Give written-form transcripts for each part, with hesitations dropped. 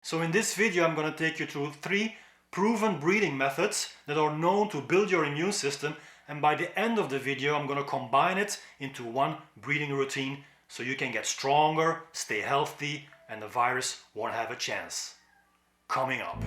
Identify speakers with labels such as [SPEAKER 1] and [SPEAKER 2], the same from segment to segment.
[SPEAKER 1] So in this video I'm going to take you through 3 proven breathing methods that are known to build your immune system, and by the end of the video I'm going to combine it into one breathing routine so you can get stronger, stay healthy, and the virus won't have a chance. Coming up.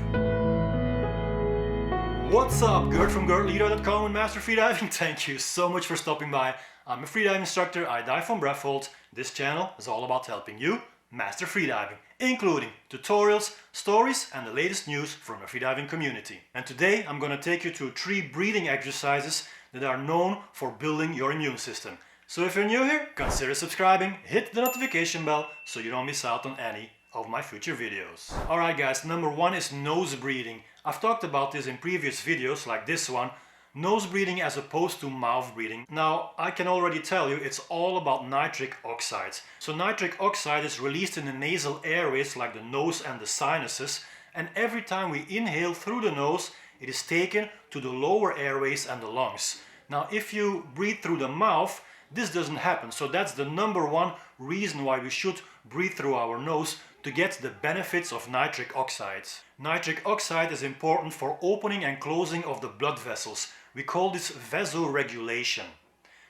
[SPEAKER 1] What's up? Gert from GertLeroy.com and Master Freediving. Thank you so much for stopping by. I'm a freediving instructor. I dive from breath holds. This channel is all about helping you master freediving, including tutorials, stories, and the latest news from the freediving community. And today I'm going to take you through 3 breathing exercises that are known for building your immune system. So if you're new here, consider subscribing, hit the notification bell so you don't miss out on any of my future videos. Alright guys, number 1 is nose breathing. I've talked about this in previous videos like this one. Nose breathing as opposed to mouth breathing. Now I can already tell you it's all about nitric oxide. So nitric oxide is released in the nasal airways like the nose and the sinuses, and every time we inhale through the nose it is taken to the lower airways and the lungs. Now if you breathe through the mouth, this doesn't happen, so that's the number 1 reason why we should breathe through our nose, to get the benefits of nitric oxide. Nitric oxide is important for opening and closing of the blood vessels. We call this vasoregulation.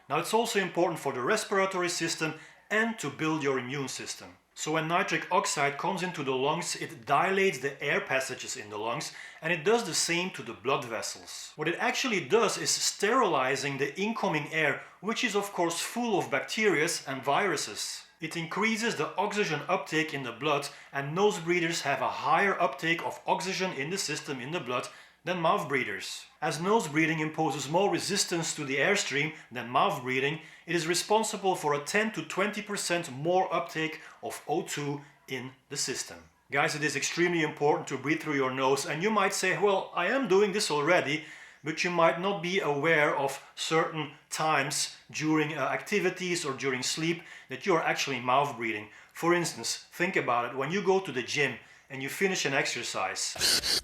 [SPEAKER 1] Now it's also important for the respiratory system and to build your immune system. So when nitric oxide comes into the lungs, it dilates the air passages in the lungs, and it does the same to the blood vessels. What it actually does is sterilizing the incoming air, which is of course full of bacteria and viruses. It increases the oxygen uptake in the blood, and nose breathers have a higher uptake of oxygen in the system in the blood than mouth breathers. As nose breathing imposes more resistance to the airstream than mouth breathing, it is responsible for a 10 to 20% more uptake of O2 in the system. Guys, it is extremely important to breathe through your nose, and you might say, well, I am doing this already, but you might not be aware of certain times during activities or during sleep that you are actually mouth breathing. For instance, think about it, when you go to the gym and you finish an exercise,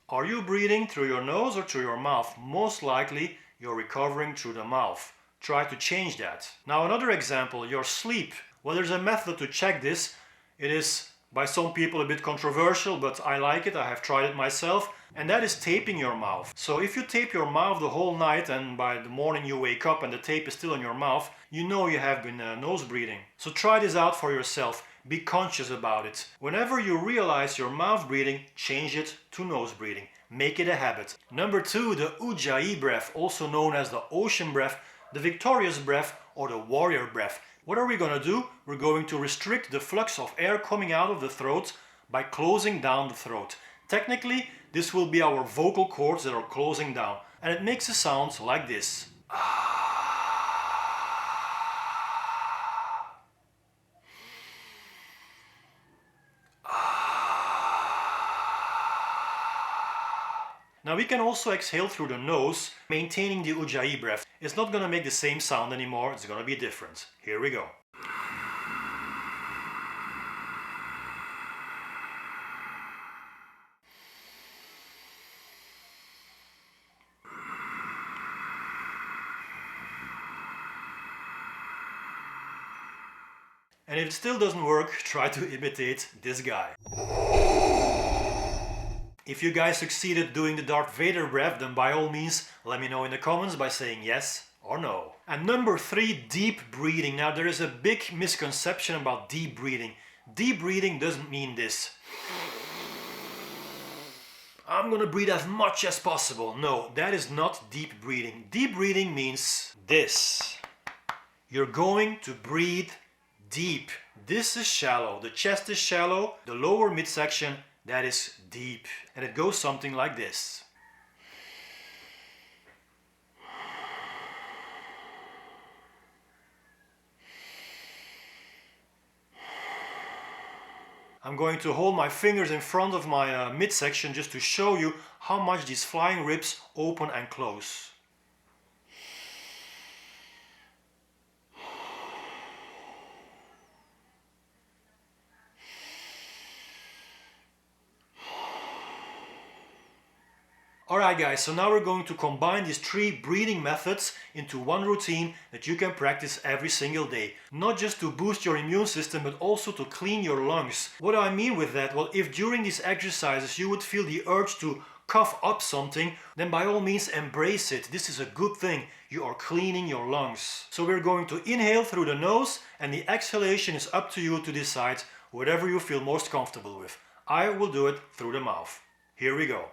[SPEAKER 1] are you breathing through your nose or through your mouth? Most likely you're recovering through the mouth. Try to change that. Now another example, your sleep. Well, there's a method to check this. It is by some people a bit controversial, but I like it. I have tried it myself, and that is taping your mouth. So if you tape your mouth the whole night and by the morning you wake up and the tape is still in your mouth, you know you have been nose breathing. So try this out for yourself. Be conscious about it. Whenever you realize you're mouth breathing, change it to nose breathing. Make it a habit. Number 2, the Oje Breath, also known as the ocean breath, the victorious breath, or the warrior breath. What are we going to do? We're going to restrict the flux of air coming out of the throat by closing down the throat. Technically, this will be our vocal cords that are closing down, and it makes a sound like this. Now we can also exhale through the nose, maintaining the Oje breath. It's not going to make the same sound anymore, it's going to be different. Here we go. And if it still doesn't work, try to imitate this guy. If you guys succeeded doing the Darth Vader breath, then by all means let me know in the comments by saying yes or no. And number 3, deep breathing. Now there is a big misconception about deep breathing. Deep breathing doesn't mean this. I'm gonna breathe as much as possible. No, that is not deep breathing. Deep breathing means this. You're going to breathe deep. This is shallow. The chest is shallow. The lower midsection, that is deep. And it goes something like this. I'm going to hold my fingers in front of my midsection just to show you how much these flying ribs open and close. Alright guys, so now we're going to combine these 3 breathing methods into one routine that you can practice every single day. Not just to boost your immune system, but also to clean your lungs. What do I mean with that? Well, if during these exercises you would feel the urge to cough up something, then by all means embrace it. This is a good thing. You are cleaning your lungs. So we're going to inhale through the nose, and the exhalation is up to you to decide whatever you feel most comfortable with. I will do it through the mouth. Here we go.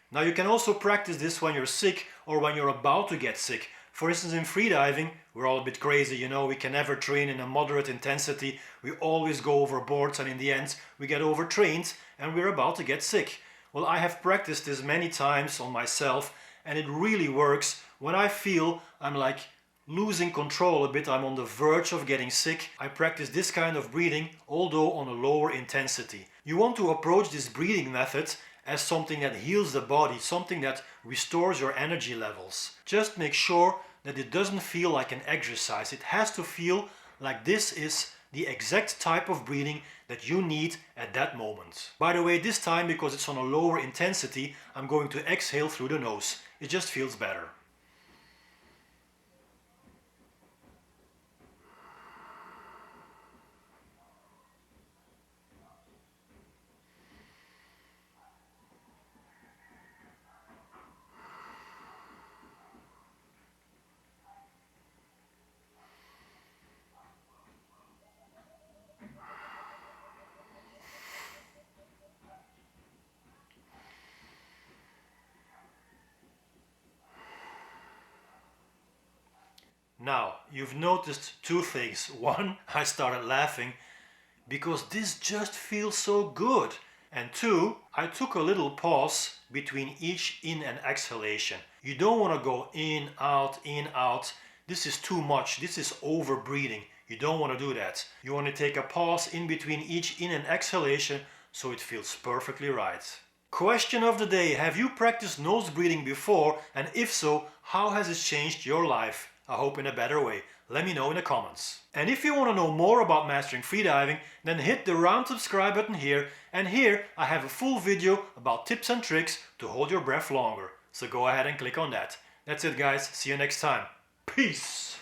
[SPEAKER 1] Now you can also practice this when you're sick or when you're about to get sick. For instance, in freediving, we're all a bit crazy, you know, we can never train in a moderate intensity, we always go overboard, and in the end we get overtrained and we're about to get sick. Well, I have practiced this many times on myself, and it really works. When I feel I'm like losing control a bit, I'm on the verge of getting sick, I practice this kind of breathing, although on a lower intensity. You want to approach this breathing method as something that heals the body, something that restores your energy levels. Just make sure that it doesn't feel like an exercise. It has to feel like this is the exact type of breathing that you need at that moment. By the way, this time, because it's on a lower intensity, I'm going to exhale through the nose. It just feels better. Now, you've noticed 2 things. 1, I started laughing because this just feels so good. And 2, I took a little pause between each in and exhalation. You don't want to go in, out, in, out. This is too much. This is over breathing. You don't want to do that. You want to take a pause in between each in and exhalation so it feels perfectly right. Question of the day: have you practiced nose breathing before? And if so, how has it changed your life? I hope in a better way. Let me know in the comments. And if you want to know more about mastering freediving, then hit the round subscribe button here, and here I have a full video about tips and tricks to hold your breath longer. So go ahead and click on that. That's it guys, see you next time. Peace!